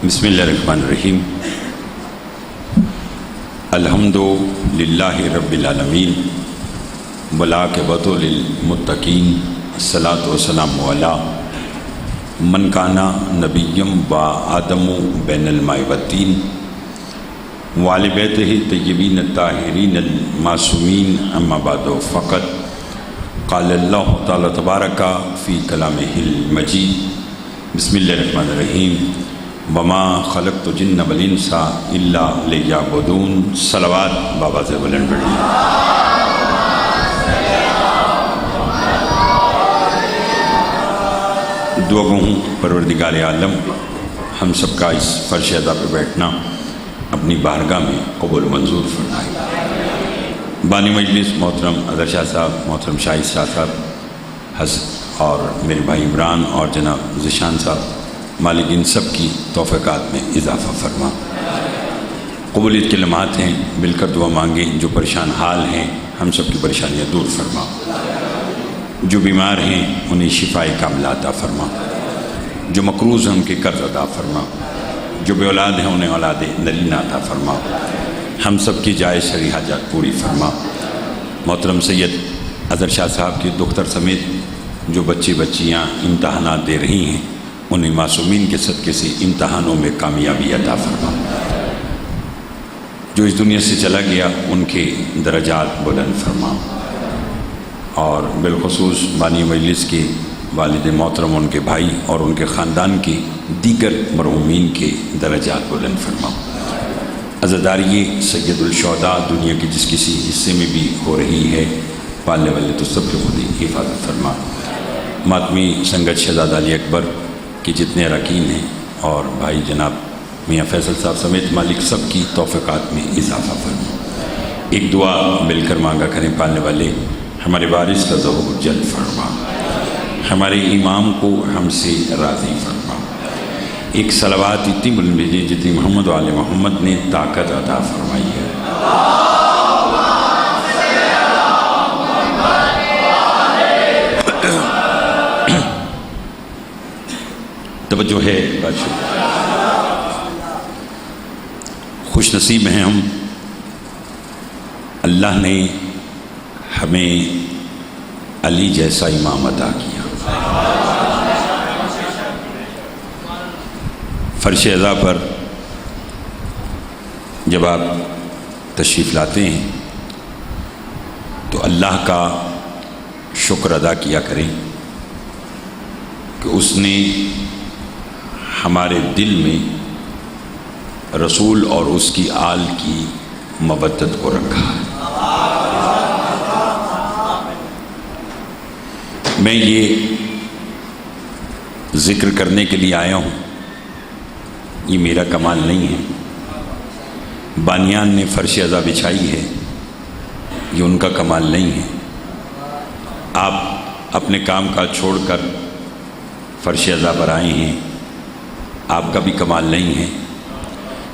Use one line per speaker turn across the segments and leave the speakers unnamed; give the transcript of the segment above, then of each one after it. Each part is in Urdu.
بسم اللہ الرحمن الرحیم الحمد للہ رب العالمین والعاقبۃ للمتقین الصلاۃ والسلام علی من کان نبیم و آدم بین الماء والطین وآل بیتہ الطیبین الطاہرین المعصومین اما بعد فقط قال اللہ تعالی تبارک فی کلامہ المجید بسم اللہ الرحمن الرحیم وما خلقت الجن والانس الا لیعبدون صلوات بابا سے بلند پڑھیے۔ دعا گو ہوں پروردگار عالم ہم سب کا اس فرش ادا پہ بیٹھنا اپنی بارگاہ میں قبول منظور فرمائے۔ بانی مجلس محترم اظہر شاہ صاحب، محترم شاہد شاہ صاحب اور میرے بھائی عمران اور جناب ذیشان صاحب، مالک ان سب کی توفیقات میں اضافہ فرما۔ قبولیت کے لمحات ہیں، مل کر دعا مانگیں۔ جو پریشان حال ہیں ہم سب کی پریشانیاں دور فرما، جو بیمار ہیں انہیں شفاء کاملہ عطا فرما، جو مقروض ہیں ان کے قرض ادا فرما، جو بے اولاد ہیں انہیں اولاد نرینہ عطا فرما، ہم سب کی جائز شرعی حاجات پوری فرما۔ محترم سید اظہر شاہ صاحب کے دختر سمیت جو بچے بچیاں امتحانات دے رہی ہیں انہیں معصومین کے صدقے سے امتحانوں میں کامیابی عطا فرما۔ جو اس دنیا سے چلا گیا ان کے درجات بلند فرما، اور بالخصوص بانی مجلس کے والد محترم، ان کے بھائی اور ان کے خاندان کے دیگر مرحومین کے درجات بلند فرما۔ عزاداری سید الشہداء دنیا کے جس کسی حصے میں بھی ہو رہی ہے، پالنے والے تو سب کے خود ہی حفاظت فرما۔ ماتمی سنگت شہزادہ علی اکبر کے جتنے اراکین ہیں اور بھائی جناب میاں فیصل صاحب سمیت مالک سب کی توفیقات میں اضافہ فرما۔ ایک دعا مل کر مانگا کریں۔ پالنے والے ہمارے وارث کا ظہور جلد فرما، ہمارے امام کو ہم سے راضی فرما۔ ایک صلوات اتنی بلند بھیجیں جتنی محمد و آل محمد نے طاقت عطا فرمائی ہے۔ توجہ ہے بادشاہ، خوش نصیب ہیں ہم، اللہ نے ہمیں علی جیسا امام عطا کیا۔ فرش اعضاء پر جب آپ تشریف لاتے ہیں تو اللہ کا شکر ادا کیا کریں کہ اس نے ہمارے دل میں رسول اور اس کی آل کی مودت کو رکھا ہے۔ میں یہ ذکر کرنے کے لیے آیا ہوں، یہ میرا کمال نہیں ہے، بانیان نے فرش اعضاء بچھائی ہے، یہ ان کا کمال نہیں ہے۔ آپ اپنے کام کاج چھوڑ کر فرش اعضاء پر آئے ہیں، آپ کا بھی کمال نہیں ہے،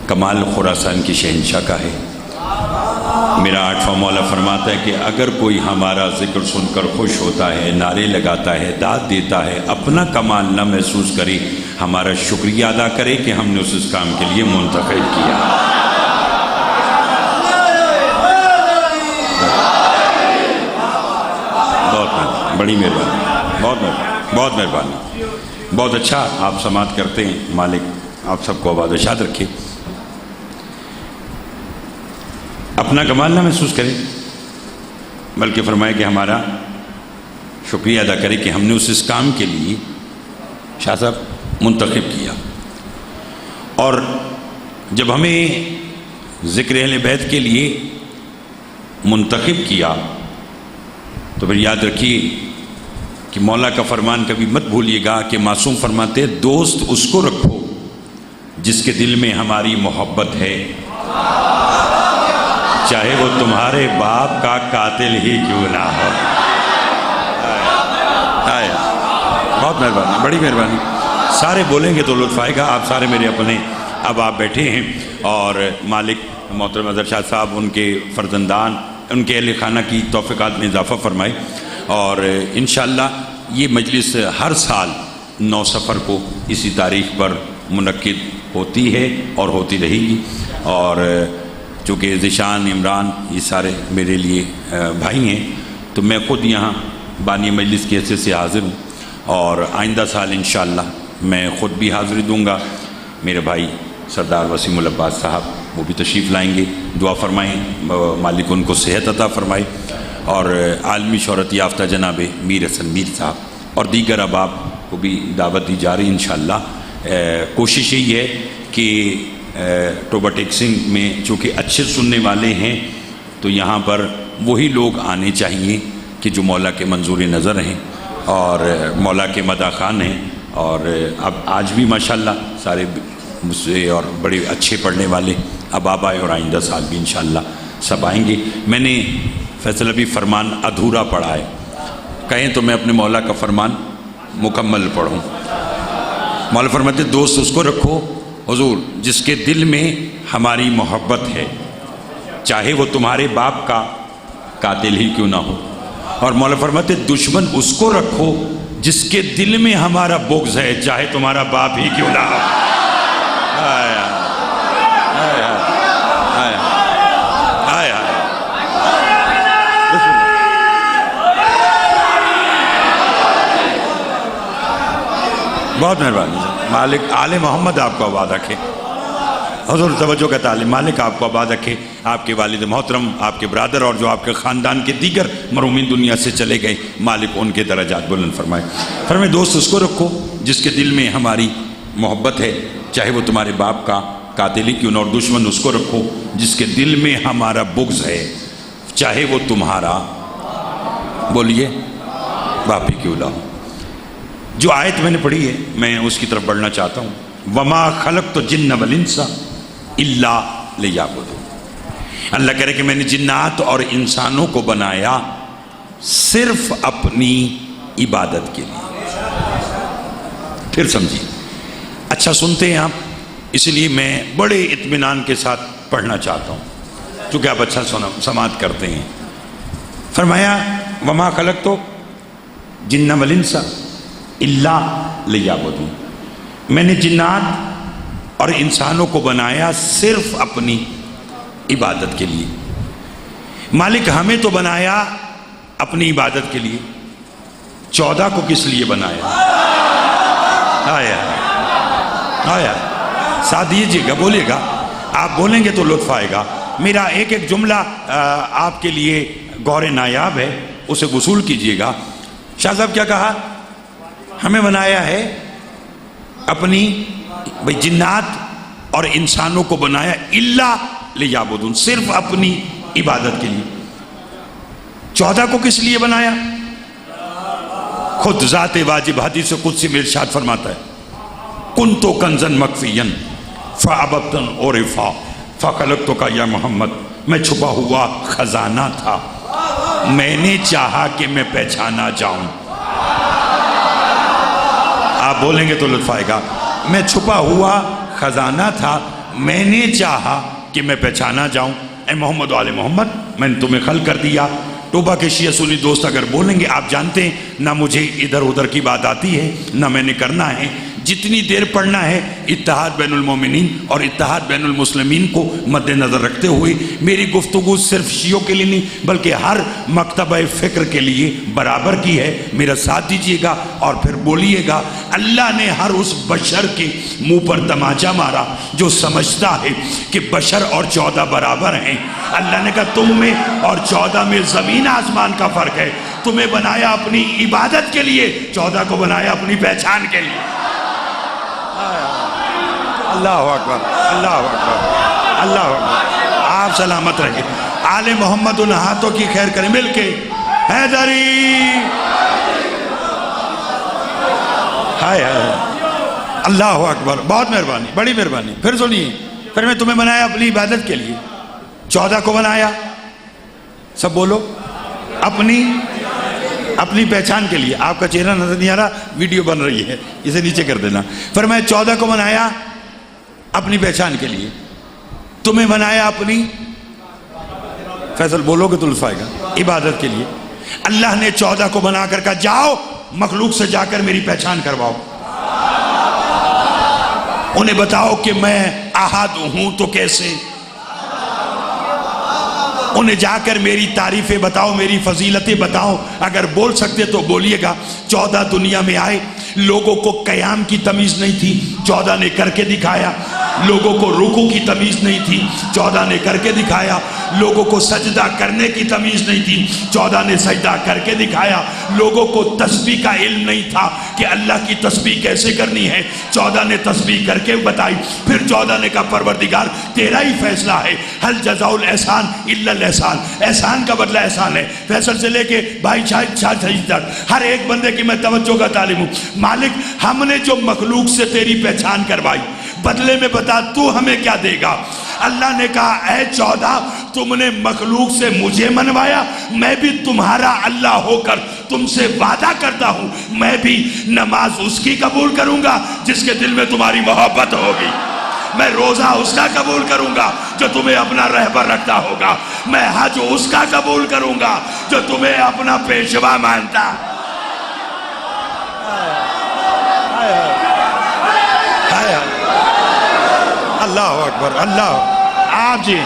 کمال خراسان کی شہنشاہ کا ہے۔ میرا آٹھواں مولا فرماتا ہے کہ اگر کوئی ہمارا ذکر سن کر خوش ہوتا ہے، نعرے لگاتا ہے، داد دیتا ہے، اپنا کمال نہ محسوس کرے، ہمارا شکریہ ادا کرے کہ ہم نے اس کام کے لیے منتخب کیا۔ بہت بڑی مہربانی، بہت مہربانی، بہت اچھا آپ سماعت کرتے ہیں۔ مالک آپ سب کو آباد و شاد رکھے۔ اپنا کمال نہ محسوس کریں بلکہ فرمائے کہ ہمارا شکریہ ادا کرے کہ ہم نے اس کام کے لیے شاہ صاحب منتخب کیا۔ اور جب ہمیں ذکر اہل بیت کے لیے منتخب کیا تو پھر یاد رکھیے کہ مولا کا فرمان کبھی مت بھولیے گا کہ معصوم فرماتے دوست اس کو رکھو جس کے دل میں ہماری محبت ہے، چاہے وہ تمہارے باپ کا قاتل ہی کیوں نہ ہو۔ بہت مہربانی، بڑی مہربانی۔ سارے بولیں گے تو لطف آئے گا۔ آپ سارے میرے اپنے، اب آپ بیٹھے ہیں اور مالک محترم اظہر شاہ صاحب، ان کے فرزندان، ان کے اہل خانہ کی توفیقات میں اضافہ فرمائے، اور انشاءاللہ یہ مجلس ہر سال 9 صفر کو اسی تاریخ پر منعقد ہوتی ہے اور ہوتی رہے گی، اور چونکہ ذیشان، عمران یہ سارے میرے لیے بھائی ہیں، تو میں خود یہاں بانی مجلس کی حیثیت سے حاضر ہوں، اور آئندہ سال انشاءاللہ میں خود بھی حاضری دوں گا۔ میرے بھائی سردار وسیم العباس صاحب وہ بھی تشریف لائیں گے، دعا فرمائیں مالک ان کو صحت عطا فرمائے، اور عالمی شہرت یافتہ جناب میر حسن میر صاحب اور دیگر احباب کو بھی دعوت دی جا رہی ہے انشاءاللہ۔ کوشش یہی ہے کہ ٹوبہ ٹیکسنگ میں چونکہ اچھے سننے والے ہیں تو یہاں پر وہی لوگ آنے چاہیے کہ جو مولا کے منظور نظر ہیں اور مولا کے مداح خوان ہیں، اور اب آج بھی ماشاءاللہ سارے مجھ سے اور بڑے اچھے پڑھنے والے اب آئے، اور آئندہ سال بھی انشاءاللہ سب آئیں گے۔ میں نے فیصل ابھی فرمان ادھورا پڑھا ہے، کہیں تو میں اپنے مولا کا فرمان مکمل پڑھوں۔ مولا فرماتے دوست اس کو رکھو حضور جس کے دل میں ہماری محبت ہے، چاہے وہ تمہارے باپ کا قاتل ہی کیوں نہ ہو، اور مولا فرماتے دشمن اس کو رکھو جس کے دل میں ہمارا بغض ہے، چاہے تمہارا باپ ہی کیوں نہ ہو۔ بہت مہربانی مالک آل محمد آپ کو آباد رکھے، حضور توجہ کا تعلیم، مالک آپ کو آباد رکھے، آپ کے والد محترم، آپ کے برادر اور جو آپ کے خاندان کے دیگر مرحومین دنیا سے چلے گئے، مالک ان کے درجات بلند فرمائے۔ فرمائے دوست اس کو رکھو جس کے دل میں ہماری محبت ہے، چاہے وہ تمہارے باپ کا قاتل ہی کیوں نہ، اور دشمن اس کو رکھو جس کے دل میں ہمارا بغض ہے، چاہے وہ تمہارا بولیے باپ ہی کیوں نہ ہو۔ جو آیت میں نے پڑھی ہے میں اس کی طرف بڑھنا چاہتا ہوں، وما خلقت الجن والانس الا لیعبدون۔ اللہ کہہ رہے کہ میں نے جنات اور انسانوں کو بنایا صرف اپنی عبادت کے لیے۔ پھر سمجھیے، اچھا سنتے ہیں آپ، اس لیے میں بڑے اطمینان کے ساتھ پڑھنا چاہتا ہوں چونکہ آپ اچھا سماعت کرتے ہیں۔ فرمایا وما خلقت الجن والانس الا لیعبدون، میں نے جنات اور انسانوں کو بنایا صرف اپنی عبادت کے لیے۔ مالک ہمیں تو بنایا اپنی عبادت کے لیے، 14 کو کس لیے بنایا؟ آیا ساتھ دیجیے گا، بولیے گا، آپ بولیں گے تو لطف آئے گا۔ میرا ایک ایک جملہ آپ کے لیے غور نایاب ہے، اسے وصول کیجیے گا۔ شاہ صاحب کیا کہا؟ ہمیں بنایا ہے اپنی بھئی جنات اور انسانوں کو بنایا الا لیعبدون، صرف اپنی عبادت کے لیے۔ 14 کو کس لیے بنایا؟ خود ذات واجب حدیث قدسی میں ارشاد فرماتا ہے کنتو کنزن مخفیًا فعبدتن عرفا فخلقتک یا محمد، میں چھپا ہوا خزانہ تھا، میں نے چاہا کہ میں پہچانا جاؤں۔ آپ بولیں گے تو لطف آئے گا، میں چھپا ہوا خزانہ تھا، میں نے چاہا کہ میں پہچانا جاؤں۔ اے محمد و آل محمد، میں نے تمہیں خلق کر دیا۔ ٹوبہ کے شیعہ سنی دوست اگر بولیں گے، آپ جانتے ہیں نہ مجھے ادھر ادھر کی بات آتی ہے نہ میں نے کرنا ہے، جتنی دیر پڑھنا ہے اتحاد بین المومنین اور اتحاد بین المسلمین کو مد نظر رکھتے ہوئے میری گفتگو صرف شیعوں کے لیے نہیں بلکہ ہر مکتبہ فکر کے لیے برابر کی ہے۔ میرا ساتھ دیجیے گا اور پھر بولیے گا، اللہ نے ہر اس بشر کے منہ پر تماچا مارا جو سمجھتا ہے کہ بشر اور 14 برابر ہیں۔ اللہ نے کہا تم میں اور 14 میں زمین آسمان کا فرق ہے، تمہیں بنایا اپنی عبادت کے لیے، 14 کو بنایا اپنی پہچان کے لیے۔ اللہ اکبر، اللہ اکبر، اللہ اکبر۔ آپ سلامت رہیے۔ آل محمد ان ہاتھوں کی خیر کریں مل کے، حیدری، ہائے ہائے، اللہ اکبر، بہت مہربانی، بڑی مہربانی۔ پھر سنیے، پھر میں تمہیں بنایا اپنی عبادت کے لیے، 14 کو بنایا، سب بولو، اپنی پہچان کے لیے۔ آپ کا چہرہ نظر نہیں آ رہا، ویڈیو بن رہی ہے، اسے نیچے کر دینا۔ فرمایا 14 کو بنایا اپنی پہچان کے لیے، تمہیں بنایا اپنی، فیصل بولو گے تو لطف آئے گا، عبادت کے لیے۔ اللہ نے 14 کو بنا کر کہا جاؤ مخلوق سے جا کر میری پہچان کرواؤ۔
انہیں بتاؤ کہ میں احد ہوں تو کیسے، انہیں جا کر میری تعریفیں بتاؤ، میری فضیلتیں بتاؤ، اگر بول سکتے تو بولیے گا۔ 14 دنیا میں آئے، لوگوں کو قیام کی تمیز نہیں تھی، 14 نے کر کے دکھایا۔ لوگوں کو رکوع کی تمیز نہیں تھی، 14 نے کر کے دکھایا۔ لوگوں کو سجدہ کرنے کی تمیز نہیں تھی، 14 نے سجدہ کر کے دکھایا۔ لوگوں کو تسبیح کا علم نہیں تھا کہ اللہ کی تسبیح کیسے کرنی ہے، 14 نے تسبیح کر کے بتائی۔ پھر 14 نے کہا پروردگار تیرا ہی فیصلہ ہے، حل جزاء الاحسان الا الاحسان، احسان کا بدلہ احسان ہے۔ فیصل سے لے کے بھائی شاہ تک ہر ایک بندے کی میں توجہ کا طالب ہوں۔ مالک ہم نے جو مخلوق سے تیری پہچان کروائی، بدلے میں بتا تو ہمیں کیا دے گا؟ اللہ نے کہا اے 14 تم نے مخلوق سے مجھے منوایا، میں بھی تمہارا اللہ ہو کر تم سے وعدہ کرتا ہوں، میں بھی نماز اس کی قبول کروں گا جس کے دل میں تمہاری محبت ہوگی، میں روزہ اس کا قبول کروں گا جو تمہیں اپنا رہبر رکھتا ہوگا، میں حج اس کا قبول کروں گا جو تمہیں اپنا پیشوا مانتا۔ اللہ اکبر، اللہ۔ آپ جی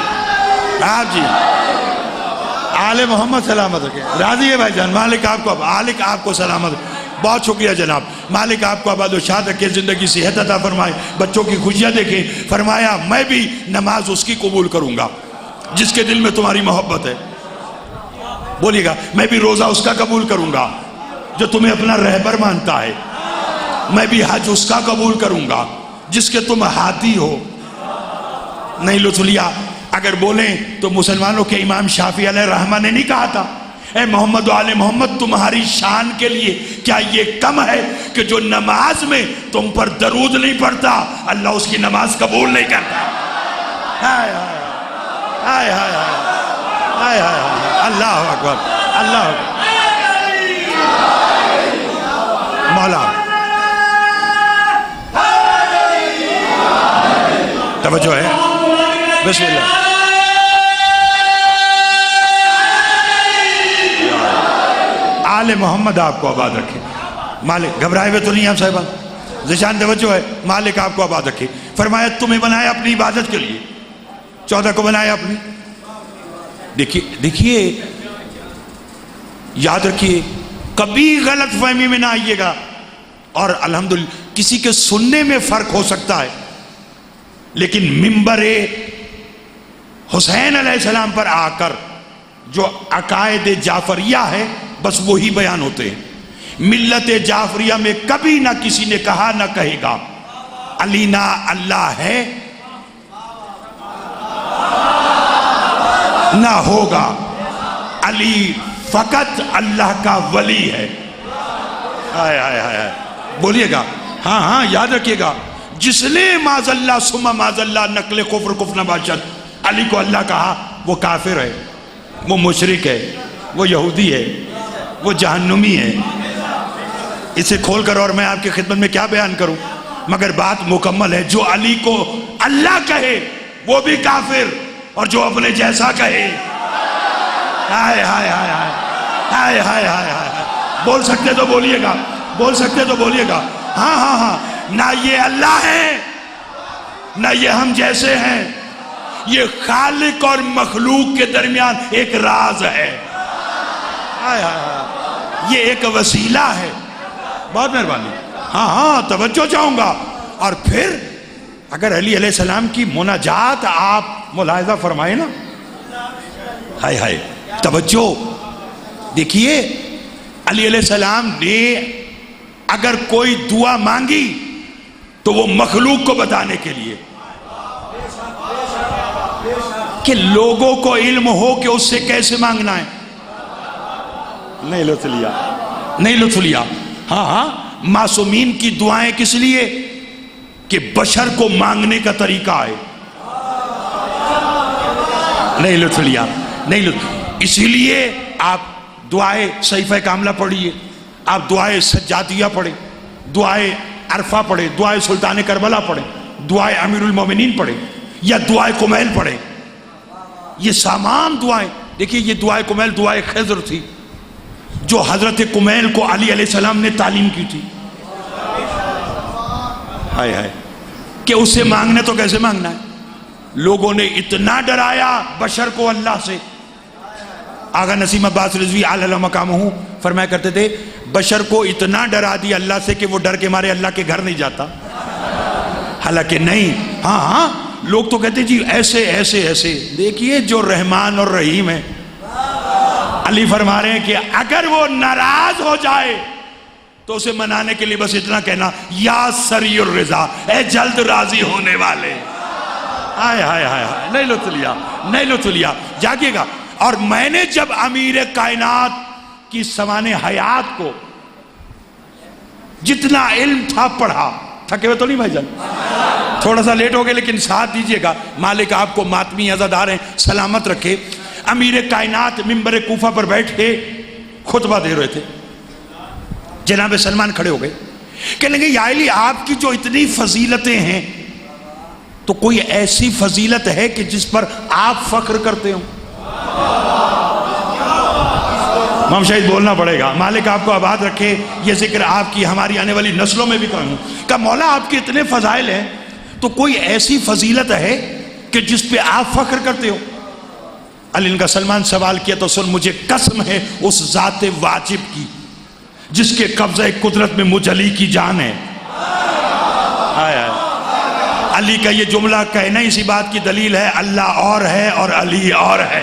آل محمد سلامت رکھے، راضی ہے بھائی جان؟ مالک آپ کو سلامت، بہت شکریہ جناب۔ مالک آپ کو آباد و شاد رکھے، زندگی صحت عطا فرمائے، بچوں کی خوشیاں دیکھیں۔ فرمایا میں بھی نماز اس کی قبول کروں گا جس کے دل میں تمہاری محبت ہے، بولیے گا میں بھی روزہ اس کا قبول کروں گا جو تمہیں اپنا رہبر مانتا ہے، میں بھی حج اس کا قبول کروں گا جس کے تم ہاتھی ہو۔ نہیں لطف لیا، اگر بولیں تو مسلمانوں کے امام شافعی علیہ رحمہ نے نہیں کہا تھا اے محمد و آل محمد تمہاری شان کے لیے کیا یہ کم ہے کہ جو نماز میں تم پر درود نہیں پڑھتا اللہ اس کی نماز قبول نہیں کرتا؟ ہائے ہائے ہائے ہائے ہائے، اللہ اکبر، اللہ اکبر۔ مولا توجہ ہے، بسم اللہ۔ آل محمد آپ کو آباد رکھے۔ مالک گھبرائے ہوئے تو نہیں آپ صاحبان، ذیشان توجہ ہے، مالک آپ کو آباد رکھے۔ فرمایا تمہیں بنایا اپنی عبادت کے لیے، 14 کو بنایا اپنی۔ دیکھیے یاد رکھیے کبھی غلط فہمی میں نہ آئیے گا، اور الحمدللہ کسی کے سننے میں فرق ہو سکتا ہے لیکن ممبر حسین علیہ السلام پر آ کر جو عقائد جعفریہ ہے بس وہی بیان ہوتے ہیں۔ ملت جعفریہ میں کبھی نہ کسی نے کہا نہ کہے گا علی نہ اللہ ہے نہ ہوگا، علی فقط اللہ کا ولی ہے۔ آئے آئے آئے، بولیے گا ہاں یاد رکھیے گا، جس نے معاذ اللہ ثم معاذ اللہ نقل کفر کفر نباشد علی کو اللہ کہا وہ کافر ہے، وہ مشرک ہے، وہ یہودی ہے، وہ جہنمی ہے۔ اسے کھول کر اور میں آپ کی خدمت میں کیا بیان کروں، مگر بات مکمل ہے۔ جو علی کو اللہ کہے وہ بھی کافر، اور جو اپنے جیسا کہے ہائے ہائے ہائے ہائے ہائے ہائے ہائے، بول سکتے تو بولیے گا، بول سکتے تو بولیے گا ہاں، نہ یہ اللہ ہے نہ یہ ہم جیسے ہیں، یہ خالق اور مخلوق کے درمیان ایک راز ہے، یہ ایک وسیلہ ہے۔ بہت مہربانی، ہاں توجہ چاہوں گا۔ اور پھر اگر علی علیہ السلام کی مناجات آپ ملاحظہ فرمائیں نا، ہائے ہائے توجہ دیکھیے، علی علیہ السلام نے اگر کوئی دعا مانگی تو وہ مخلوق کو بتانے کے لیے کہ لوگوں کو علم ہو کہ اس سے کیسے مانگنا ہے۔ نہیں لطف لیا، ہاں معصومین کی دعائیں کس لیے کہ بشر کو مانگنے کا طریقہ ہے۔ نہیں لطف لیا، اسی لیے آپ دعائے صحیفہ کاملہ پڑھیے، آپ دعائے سجادیہ پڑھیں، دعائے عرفہ پڑھیں، دعائے سلطان کربلا پڑھیں، دعائے امیر المومنین پڑھیں، یا دعائے کمیل پڑھیں۔ یہ سامان دعائیں، دیکھیے یہ دعائے کمیل دعائے خضر تھی جو حضرت کمیل کو علی علیہ السلام نے تعلیم کی تھی۔ ہائے ہائے کہ اسے مانگنا تو کیسے مانگنا ہے؟ لوگوں نے اتنا ڈرایا بشر کو اللہ سے. آغا نسیم عباس رضوی علیہ مقامہ فرمایا کرتے تھے بشر کو اتنا ڈرا دیا اللہ سے کہ وہ ڈر کے مارے اللہ کے گھر نہیں جاتا. حالانکہ نہیں. ہاں لوگ تو کہتے جی ایسے ایسے ایسے. دیکھیے جو رحمان اور رحیم ہے. علی فرما رہے ہیں کہ اگر وہ ناراض ہو جائے تو اسے منانے کے لیے بس اتنا کہنا یا سری الرضا، اے جلد راضی ہونے والے. ہائے ہائے ہائے ہائے، نہیں لطف لیا جاگیے گا. اور میں نے جب امیر کائنات کی سوانح حیات کو جتنا علم تھا پڑھا، تھکے ہوئے تو نہیں بھائی جان؟ تھوڑا سا لیٹ ہو گئے لیکن ساتھ دیجئے گا. مالک آپ کو ماتمی عزادار ہیں، سلامت رکھے. امیر کائنات منبر کوفہ پر بیٹھے خطبہ دے رہے تھے. جناب سلمان کھڑے ہو گئے، کہنے لگے یا علی آپ کی جو اتنی فضیلتیں ہیں تو کوئی ایسی فضیلت ہے کہ جس پر آپ فخر کرتے ہو؟ امام شہید بولنا پڑے گا. مالک آپ کو آباد رکھے، یہ ذکر آپ کی ہماری آنے والی نسلوں میں بھی کروں. کہ مولا آپ کے اتنے فضائل ہیں تو کوئی ایسی فضیلت ہے کہ جس پہ آپ فخر کرتے ہو؟ علی کا سلمان سوال کیا تو سن، مجھے قسم ہے اس ذات واجب کی جس کے قبضہ قدرت میں مجھ علی کی جان ہے. علی کا یہ جملہ کہنا اسی بات کی دلیل ہے اللہ اور ہے اور علی اور ہے.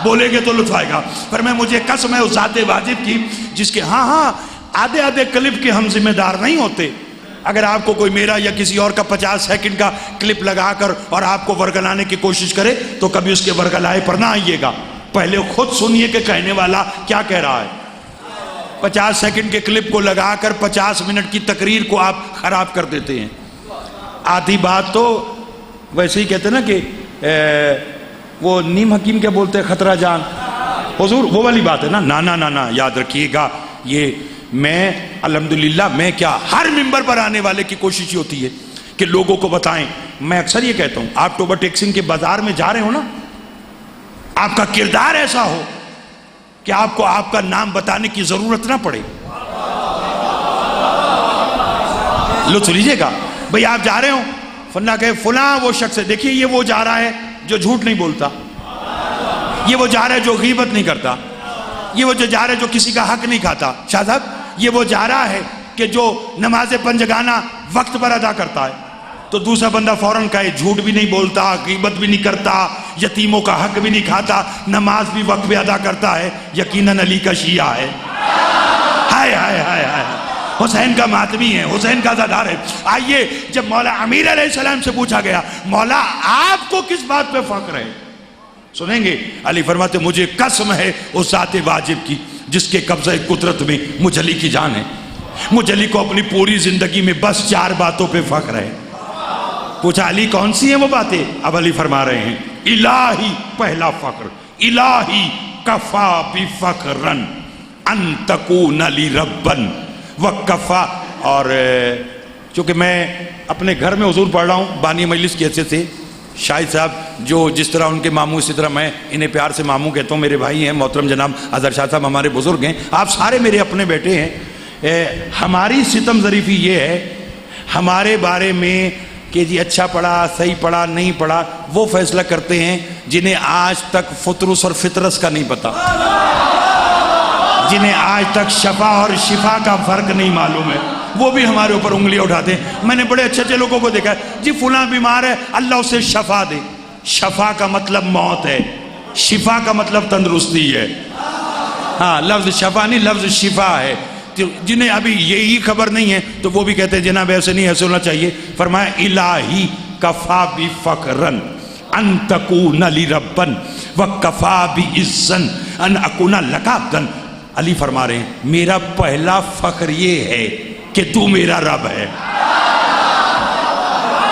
بولیں گے تو لطف آئے گا. پر میں مجھے قسم ہے اس ذات واجب کی جس کے ہاں آدھے کلپ کے ہم ذمہ دار نہیں ہوتے. اگر آپ کو کوئی میرا یا کسی اور کا 50 سیکنڈ کا کلپ لگا کر اور آپ کو ورگلانے کی کوشش کرے تو کبھی اس کے ورگلائے پر نہ آئیے گا. پہلے خود سنیے کہ کہنے والا کیا کہہ رہا ہے. 50 سیکنڈ کے کلپ کو لگا کر 50 منٹ کی تقریر کو آپ خراب کر دیتے ہیں. آدھی بات تو ویسے ہی کہتے ہیں نا کہ وہ نیم حکیم کیا بولتے ہیں، خطرہ جان حضور، وہ والی بات ہے نا. نا یاد رکھیے گا. یہ میں الحمدللہ میں کیا ہر ممبر پر آنے والے کی کوشش ہوتی ہے کہ لوگوں کو بتائیں. میں اکثر یہ کہتا ہوں آپ ٹوبر ٹیکسنگ کے بازار میں جا رہے ہو نا، آپ کا کردار ایسا ہو کہ آپ کو آپ کا نام بتانے کی ضرورت نہ پڑے. لطف لیجئے گا. بھئی آپ جا رہے ہو فلاں کہ فلاں وہ شخص ہے، دیکھیے یہ وہ جا رہا ہے جو جھوٹ نہیں بولتا، یہ وہ جا رہا ہے جو غیبت نہیں کرتا، یہ وہ جو جا رہا ہے جو کسی کا حق نہیں کھاتا. شاہ صاحب یہ وہ جا رہا ہے کہ جو نماز پنجگانہ وقت پر ادا کرتا ہے. تو دوسرا بندہ فوراً کہے جھوٹ بھی نہیں بولتا، غیبت بھی نہیں کرتا، یتیموں کا حق بھی نہیں کھاتا، نماز بھی وقت پہ ادا کرتا ہے، یقیناً علی کا شیعہ ہے. ہائے ہائے ہائے ہائے، حسین کا ماتمی ہے، حسین کا عزادار ہے. آئیے جب مولا امیر علیہ السلام سے پوچھا گیا مولا آپ کو کس بات پہ فخر ہے، سنیں گے علی فرماتے مجھے قسم ہے اس ذات واجب کی جس کے قبضہ قدرت میں مجھ علی کی جان ہے. مجھ علی کو اپنی پوری زندگی میں بس 4 باتوں پہ فخر ہے. پوچھا علی کون سی ہیں وہ باتیں؟ اب علی فرما رہے ہیں الہی پہلا فخر، الہی کفا بفخرن ان تکون لی ربن وکفا. اور چونکہ میں اپنے گھر میں حضور پڑھ رہا ہوں بانی مجلس کی حیثیت سے، شاہد صاحب جو جس طرح ان کے ماموں اسی طرح میں انہیں پیار سے ماموں کہتا ہوں، میرے بھائی ہیں، محترم جناب اظہر شاہ صاحب ہمارے بزرگ ہیں، آپ سارے میرے اپنے بیٹے ہیں. ہماری ستم ظریفی یہ ہے ہمارے بارے میں کہ جی اچھا پڑھا صحیح پڑھا نہیں پڑھا وہ فیصلہ کرتے ہیں جنہیں آج تک فطرس اور فطرس کا نہیں پتا، جنہیں آج تک شفا اور شفا کا فرق نہیں معلوم ہے، وہ بھی ہمارے اوپر انگلیاں اٹھاتے ہیں. میں نے بڑے اچھے لوگوں کو دیکھا ہے جی فلاں بیمار ہے اللہ اسے شفا دے. شفا کا مطلب موت ہے، شفا کا مطلب تندرستی ہے. ہاں لفظ شفا نہیں لفظ شفا ہے. جنہیں ابھی یہی خبر نہیں ہے تو وہ بھی کہتے ہیں جناب ایسے نہیں، ایسے ہونا چاہیے. فرمایا الہی کفا بفخرن ان تکون لی ربن وکفا بعزن ان اکون لک عبدن. علی فرما رہے ہیں میرا پہلا فخر یہ ہے کہ تو میرا رب ہے.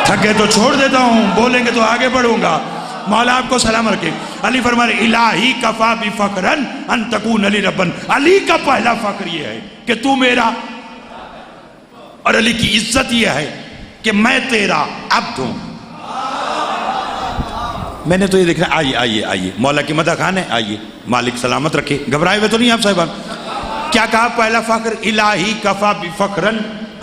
تھکے تو چھوڑ دیتا ہوں، بولیں گے تو آگے بڑھوں گا. مولا آپ کو سلام رکھے. علی فرما رہے الہی کفا بفخرن ان تکون لی ربن. علی کا پہلا فخر یہ ہے کہ تو میرا، اور علی کی عزت یہ ہے کہ میں تیرا عبد ہوں. میں نے تو یہ دیکھنا. آئیے مولا کی مدح خان ہے. آئیے مالک سلامت رکھے. گھبرائے ہوئے تو نہیں آپ صاحبان؟ کیا کہا پہلا فخر؟ الہی کفا بفخرن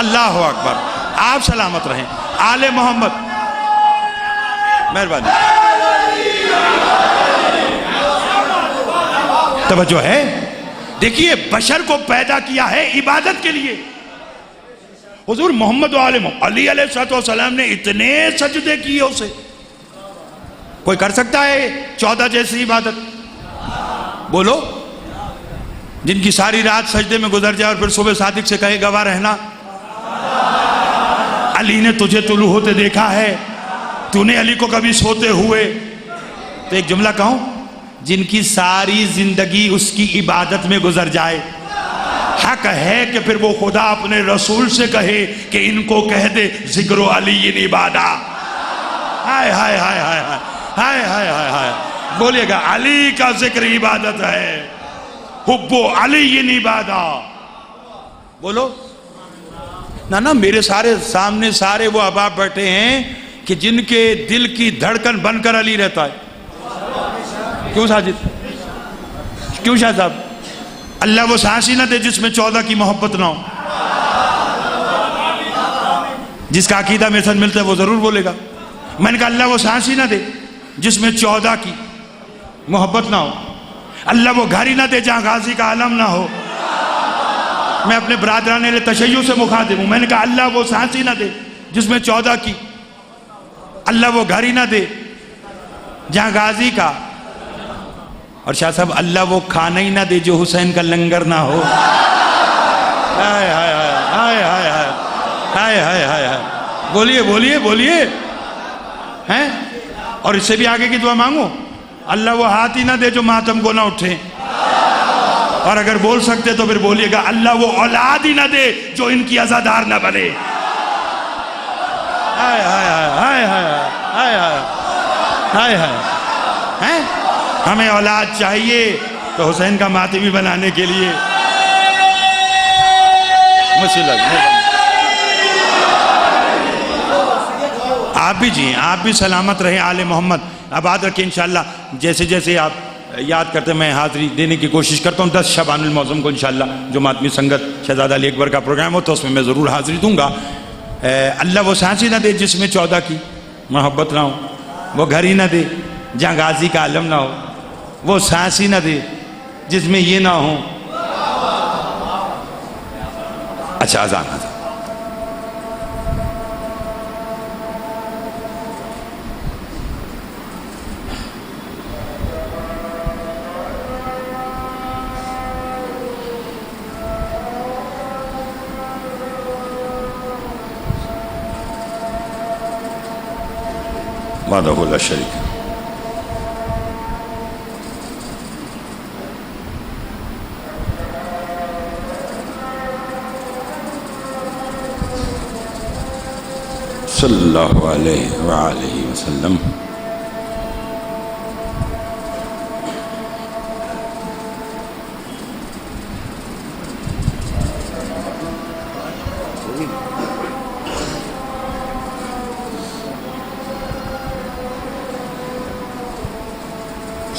اللہ اکبر. آپ سلامت رہیں. آل محمد. مہربانی. توجہ ہے. دیکھیے بشر کو پیدا کیا ہے عبادت کے لیے. حضور محمد و آل محمد علی علیہ السلام نے اتنے سجدے کیے اسے. کوئی کر سکتا ہے 14 جیسی عبادت؟ بولو. جن کی ساری رات سجدے میں گزر جائے اور پھر صبح صادق سے کہے گواہ رہنا. علی نے تجھے طلوع ہوتے دیکھا ہے, تو نے علی کو کبھی سوتے ہوئے؟ تو ایک جملہ کہوں, جن کی ساری زندگی اس کی عبادت میں گزر جائے, حق ہے کہ پھر وہ خدا اپنے رسول سے کہے کہ ان کو کہہ دے ذکر علی عبادہ. ہائے ہائے ہائے ہائے ہائے ہائے ہائے ہائے. بولیے گا علی کا ذکر عبادت ہے, حب علی عبادہ. بولو نا. میرے سامنے سارے وہ احباب بیٹھے ہیں کہ جن کے دل کی دھڑکن بن کر علی رہتا ہے. کیوں ساجد؟ کیوں شاہ صاحب؟ اللہ وہ سانس ہی نہ دے جس میں 14 کی محبت نہ ہو. جس کا عقیدہ میرے ساتھ ملتا ہے وہ ضرور بولے گا. میں نے کہا اللہ وہ سانس ہی نہ دے جس میں 14 کی محبت نہ ہو. اللہ وہ گھر ہی نہ دے جہاں غازی کا علم نہ ہو. میں اپنے برادران تشیع سے مخاطب ہوں. میں نے کہا اللہ وہ سانس ہی نہ دے جس میں 14 کی. اللہ وہ گھر ہی نہ دے جہاں غازی کا. اور شاہ صاحب اللہ وہ کھانا ہی نہ دے جو حسین کا لنگر نہ ہو. ہائے ہائے ہائے ہائے ہائے ہائے ہائے ہائے. بولیے بولیے بولیے. ہیں اور اس سے بھی آگے کی دعا مانگو. اللہ وہ ہاتھ ہی نہ دے جو ماتم کو نہ اٹھے. اور اگر بول سکتے تو پھر بولیے گا اللہ وہ اولاد ہی نہ دے جو ان کی عزادار نہ بنے. ہائے ہائے ہائے ہائے ہائے ہائے. ہیں ہمیں اولاد چاہیے تو حسین کا ماتمی بنانے کے لیے آپ بھی جی آپ بھی سلامت رہیں. آل محمد آباد رکھیں انشاءاللہ. جیسے جیسے آپ یاد کرتے میں حاضری دینے کی کوشش کرتا ہوں. 10 شعبان المعظم کو انشاءاللہ جو ماتمی سنگت شہزادہ علی اکبر کا پروگرام ہو تو اس میں ضرور حاضری دوں گا. اللہ وہ سانس ہی نہ دے جس میں 14 کی محبت نہ ہو. وہ گھر ہی نہ دے جہاں غازی کا علم نہ ہو. وہ سانس ہی نہ دے جس میں یہ نہ ہو. اچھا اذان اذان. وحدہ لا شریک صلی اللہ علیہ وآلہ وسلم.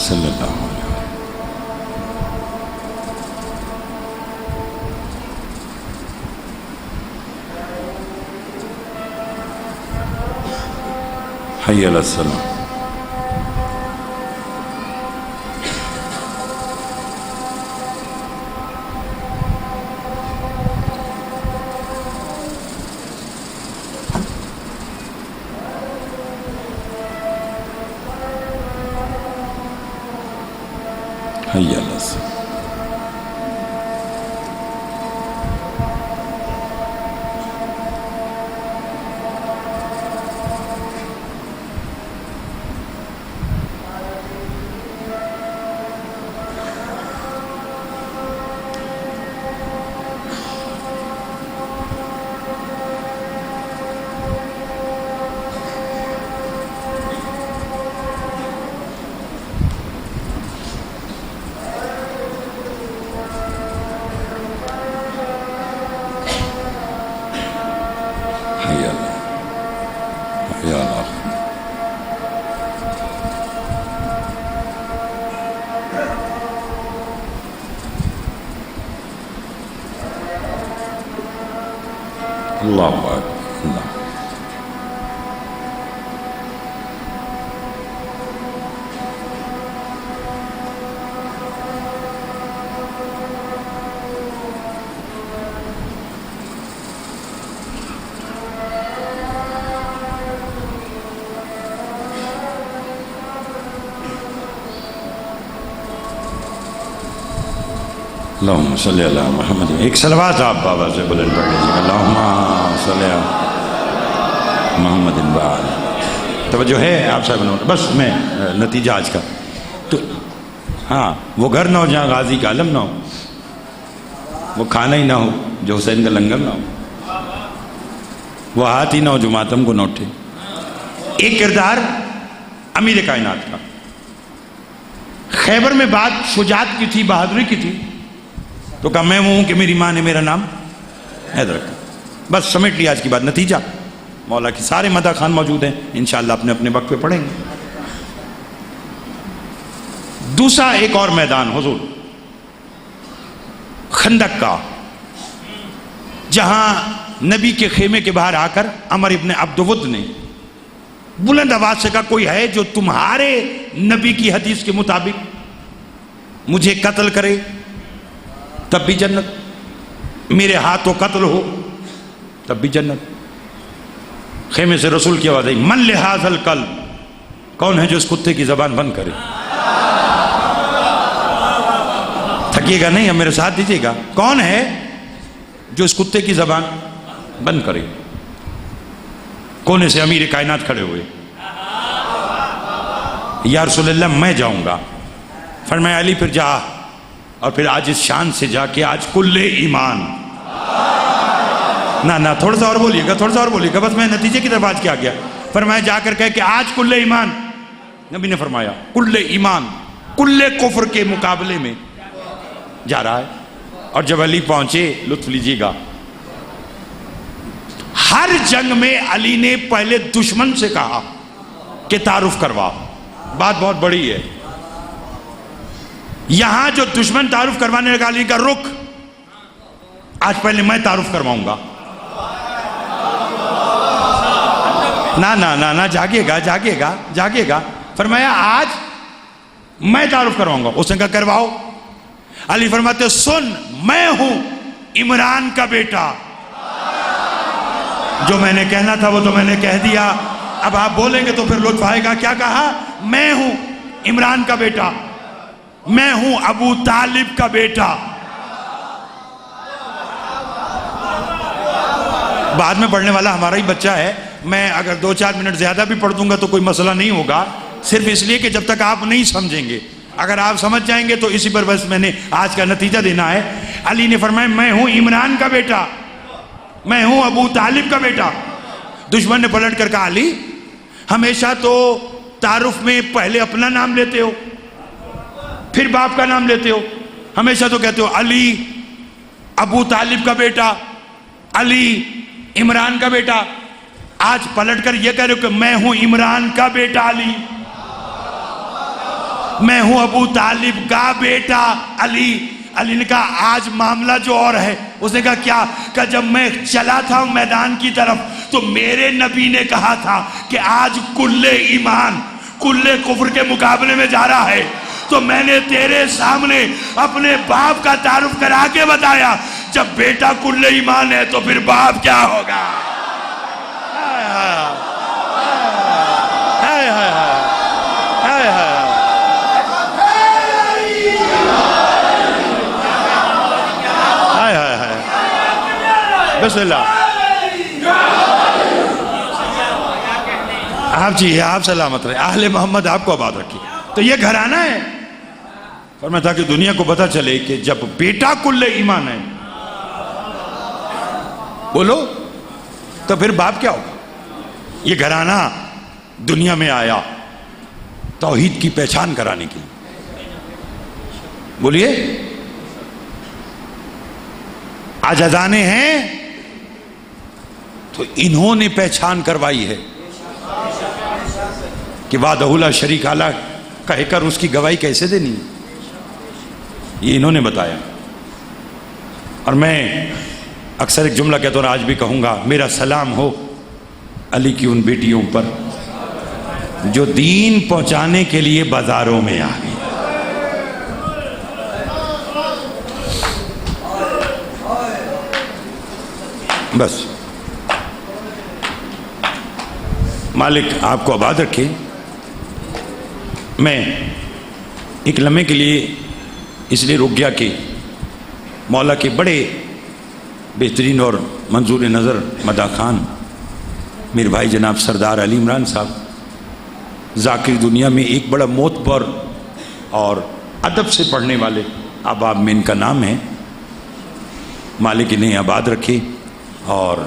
صلی اللہ علیہ وسلم. حی علی الصلاۃ. حی علی الصلاۃ.
اللہ اکبر. اللہم صلی علی محمد. ایک صلوات آپ بابا سے بلند پڑھ لیجیے. اللہم صلی علی محمد بال. توجہ ہے آپ صاحب نوٹ. بس میں نتیجہ آج کا تو ہاں وہ گھر نہ ہو جہاں غازی کا علم نہ ہو, وہ کھانا ہی نہ ہو جو حسین کا لنگر نہ ہو, وہ ہاتھ ہی نہ ہو جو ماتم کو نہ اٹھے. ایک کردار امیر کائنات کا. خیبر میں بات شجاعت کی تھی, بہادری کی تھی, تو کہا میں وہ ہوں کہ میری ماں نے میرا نام حیدر رکھا. بس سمیٹ لیا آج کی بات. نتیجہ مولا کی سارے مدح خان موجود ہیں, انشاءاللہ اپنے اپنے وقت پہ پڑھیں گے. دوسرا ایک اور میدان حضور خندق کا, جہاں نبی کے خیمے کے باہر آ کر عمر ابن عبدود نے بلند آواز سے کہا کوئی ہے جو تمہارے نبی کی حدیث کے مطابق مجھے قتل کرے تب بھی جنت, میرے ہاتھوں قتل ہو تب بھی جنت. خیمے سے رسول کی آواز آئی, من لہذا القلب, کون ہے جو اس کتے کی زبان بند کرے. تھکیے گا نہیں, اب میرے ساتھ دیجیے گا. کون ہے جو اس کتے کی زبان بند کرے. کونے سے امیر کائنات کھڑے ہوئے, یا رسول اللہ میں جاؤں گا. فرمایا علی پھر جا, اور پھر آج اس شان سے جا کے آج کل ایمان. نہ تھوڑا سا اور بولیے گا, تھوڑا سا اور بولیے گا, بس میں نتیجے کی طرف آج کیا گیا. فرمایا جا کر کہے کہ آج کل ایمان. نبی نے فرمایا کل ایمان کل کفر کے مقابلے میں جا رہا ہے. اور جب علی پہنچے, لطف لیجیے گا, ہر جنگ میں علی نے پہلے دشمن سے کہا کہ تعارف کروا. بات بہت بڑی ہے. یہاں جو دشمن تعارف کروانے لگا, علی کا رک, آج پہلے میں تعارف کرواؤں گا. نہ جاگے گا. فرمایا آج میں تعارف کرواؤں گا. اس نے کہا کرواؤ. علی فرماتے سن, میں ہوں عمران کا بیٹا. جو میں نے کہنا تھا وہ تو میں نے کہہ دیا, اب آپ بولیں گے تو پھر لطف آئے گا. کیا کہا؟ میں ہوں عمران کا بیٹا, میں ہوں ابو طالب کا بیٹا. بعد میں پڑھنے والا ہمارا ہی بچہ ہے. میں اگر 2-4 منٹ زیادہ بھی پڑھ دوں گا تو کوئی مسئلہ نہیں ہوگا, صرف اس لیے کہ جب تک آپ نہیں سمجھیں گے. اگر آپ سمجھ جائیں گے تو اسی پر بس میں نے آج کا نتیجہ دینا ہے. علی نے فرمایا میں ہوں عمران کا بیٹا, میں ہوں ابو طالب کا بیٹا. دشمن نے پلٹ کر کہا علی ہمیشہ تو تعارف میں پہلے اپنا نام لیتے ہو پھر باپ کا نام لیتے ہو, ہمیشہ تو کہتے ہو علی ابو طالب کا بیٹا, علی عمران کا بیٹا. آج پلٹ کر یہ کہہ رہے ہو کہ میں ہوں عمران کا بیٹا علی, میں ہوں ابو طالب کا بیٹا علی. علی نے کہا آج معاملہ جو اور ہے. اس نے کہا کیا؟ کہ جب میں چلا تھا میدان کی طرف تو میرے نبی نے کہا تھا کہ آج کل ایمان کل کفر کے مقابلے میں جا رہا ہے, تو میں نے تیرے سامنے اپنے باپ کا تعارف کرا کے بتایا. جب بیٹا کل ایمان ہے تو پھر باپ کیا ہوگا؟ بسم اللہ. آپ جی آپ سلامت رہے, اہل محمد آپ کو آباد رکھیے. تو یہ گھرانہ ہے. فرمایا تھا کہ دنیا کو پتا چلے کہ جب بیٹا کل ایمان ہے بولو تو پھر باپ کیا ہوگا. یہ گھرانہ دنیا میں آیا توحید کی پہچان کرانے کے لیے. بولیے آج اذانے ہیں تو انہوں نے پہچان کروائی ہے کہ وعدہ لا شریک لا کہہ کر اس کی گواہی کیسے دینی ہے, یہ انہوں نے بتایا. اور میں
اکثر ایک جملہ کہتا ہوں، آج بھی کہوں گا، میرا سلام ہو علی کی ان بیٹیوں پر جو دین پہنچانے کے لیے بازاروں میں آ گئی۔ بس مالک آپ کو آباد رکھے۔ میں ایک لمحے کے لیے اس لیے رک گیا کہ مولا کے بڑے بہترین اور منظور نظر مداح خان میرے بھائی جناب سردار علی عمران صاحب ذاکر دنیا میں ایک بڑا معتبر اور ادب سے پڑھنے والے احباب میں ان کا نام ہے۔ مالک انہیں آباد رکھے اور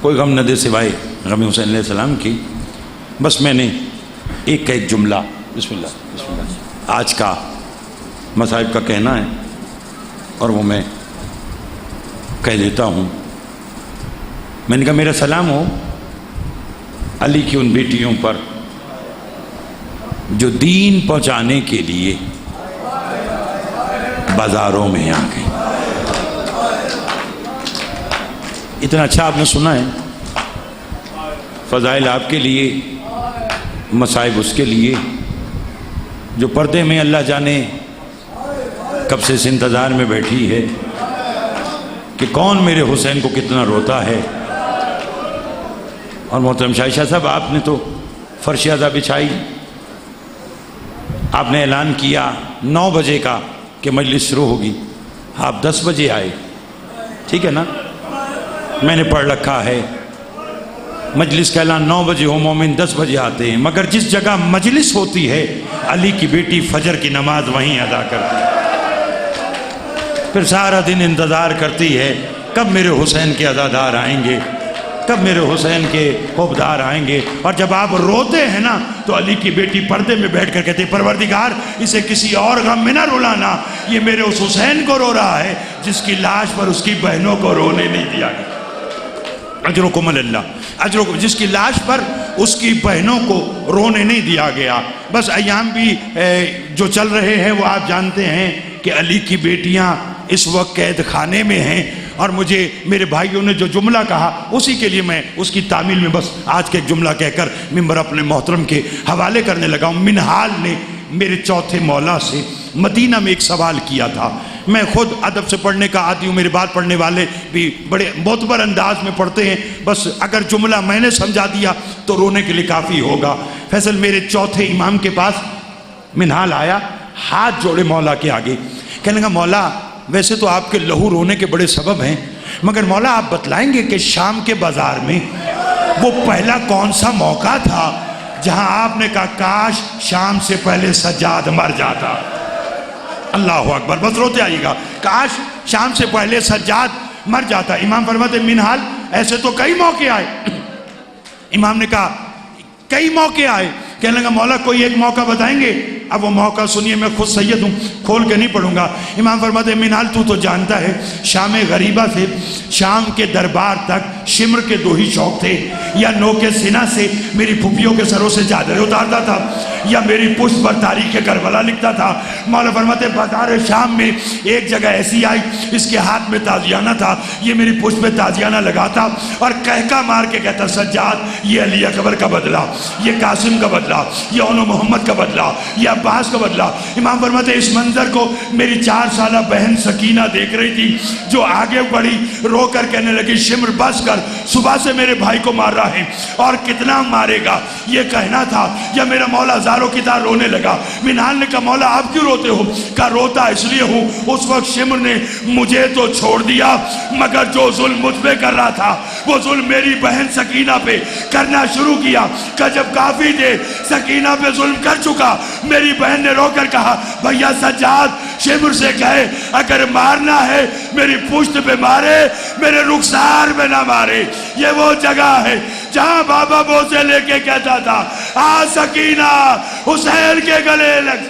کوئی غم نہ دے سوائے غم حسین علیہ السلام کی۔ بس میں نے ایک کا ایک جملہ بسم اللہ آج کا مصائب کا کہنا ہے اور وہ میں کہہ دیتا ہوں۔ میں نے کہا میرا سلام ہو علی کی ان بیٹیوں پر جو دین پہنچانے کے لیے بازاروں میں آ گئی۔ اتنا اچھا آپ نے سنا ہے، فضائل آپ کے لیے، مصائب اس کے لیے، جو پردے میں اللہ جانے کب سے اس انتظار میں بیٹھی ہے کہ کون میرے حسین کو کتنا روتا ہے۔ اور محترم شاہ صاحب آپ نے تو فرش ازا بچھائی، آپ نے اعلان کیا 9 بجے کا کہ مجلس شروع ہوگی، آپ 10 بجے آئے، ٹھیک ہے نا؟ میں نے پڑھ رکھا ہے مجلس کا اعلان 9 بجے ہو، مومن 10 بجے آتے ہیں، مگر جس جگہ مجلس ہوتی ہے علی کی بیٹی فجر کی نماز وہیں ادا کرتی ہے، پھر سارا دن انتظار کرتی ہے کب میرے حسین کے عزادار آئیں گے، کب میرے حسین کے خوبدار آئیں گے۔ اور جب آپ روتے ہیں نا تو علی کی بیٹی پردے میں بیٹھ کر کہتے ہیں پروردگار اسے کسی اور غم میں نہ رلانا، یہ میرے اس حسین کو رو رہا ہے جس کی لاش پر اس کی بہنوں کو رونے نہیں دیا گیا۔ اجرکم اللہ، اجرکم، جس کی لاش پر اس کی بہنوں کو رونے نہیں دیا گیا۔ بس ایام بھی جو چل رہے ہیں وہ آپ جانتے ہیں کہ علی کی بیٹیاں اس وقت قید خانے میں ہیں، اور مجھے میرے بھائیوں نے جو جملہ کہا اسی کے لیے میں اس کی تعمیل میں بس آج کے ایک جملہ کہہ کر ممبر اپنے محترم کے حوالے کرنے لگا ہوں۔ منہال نے میرے چوتھے مولا سے مدینہ میں ایک سوال کیا تھا، میں خود ادب سے پڑھنے کا عادی ہوں، میرے بات پڑھنے والے بھی بڑے معتبر انداز میں پڑھتے ہیں، بس اگر جملہ میں نے سمجھا دیا تو رونے کے لیے کافی ہوگا۔ فیصل میرے چوتھے امام کے پاس منہال آیا، ہاتھ جوڑے مولا کے آگے، کہنے لگا مولا ویسے تو آپ کے لہو رونے کے بڑے سبب ہیں، مگر مولا آپ بتلائیں گے کہ شام کے بازار میں وہ پہلا کون سا موقع تھا جہاں آپ نے کہا کاش شام سے پہلے سجاد مر جاتا؟ اللہ اکبر، بس روتے آئیے گا، کاش شام سے پہلے سجاد مر جاتا۔ امام فرماتے منہال ایسے تو کئی موقع آئے۔ امام نے کہا کئی موقع آئے، کہنے لگا مولا کوئی ایک موقع بتائیں گے؟ اب وہ موقع سنیے، میں خود سید ہوں، کھول کے نہیں پڑھوں گا۔ امام فرماتے ہیں منہال تو جانتا ہے شام غریبہ سے شام کے دربار تک شمر کے 2 ہی شوق تھے، یا نو کے سینہ سے میری پھپھیوں کے سروں سے چادریں اتارتا تھا، یا میری پشت پر تاریخ کربلا لکھتا تھا۔ مولا فرماتے ہیں بازار شام میں ایک جگہ ایسی آئی، اس کے ہاتھ میں تازیانہ تھا، یہ میری پشت پہ تازیانہ لگاتا اور کہکا مار کے کہتا سجاد یہ علی اکبر کا بدلہ، یہ قاسم کا بدلہ، یہ اونو محمد کا بدلہ، یہ عباس کا بدلہ۔ امام فرماتے ہیں اس منظر کو میری 4 سالہ بہن سکینہ دیکھ رہی تھی، جو آگے بڑھی رو کر کہنے لگی شمر بس کر، صبح سے میرے بھائی کو مار رہا ہے اور کتنا مارے گا یہ کہنا تھا، یا میرا مولا زاروں کی طرح رونے لگا۔ منہال نے کہا مولا آپ کیوں روتے ہو؟ کہا روتا اس لیے ہوں اس وقت شمر نے مجھے تو چھوڑ دیا، مگر جو ظلم مجھ پہ کر رہا تھا وہ ظلم میری بہن سکینہ پہ کرنا شروع کیا، کہ جب کافی دیر سکینہ پہ ظلم کر چکا، میری بہن نے رو کر کہا بھیا سجاد شمر سے کہے اگر مارنا ہے میری پشت پہ مارے، میرے رخسار پہ نہ مارے۔ یہ وہ جگہ ہے جہاں بابا بوسے لے کے کہتا تھا آ سکینہ حسین کے گلے لگ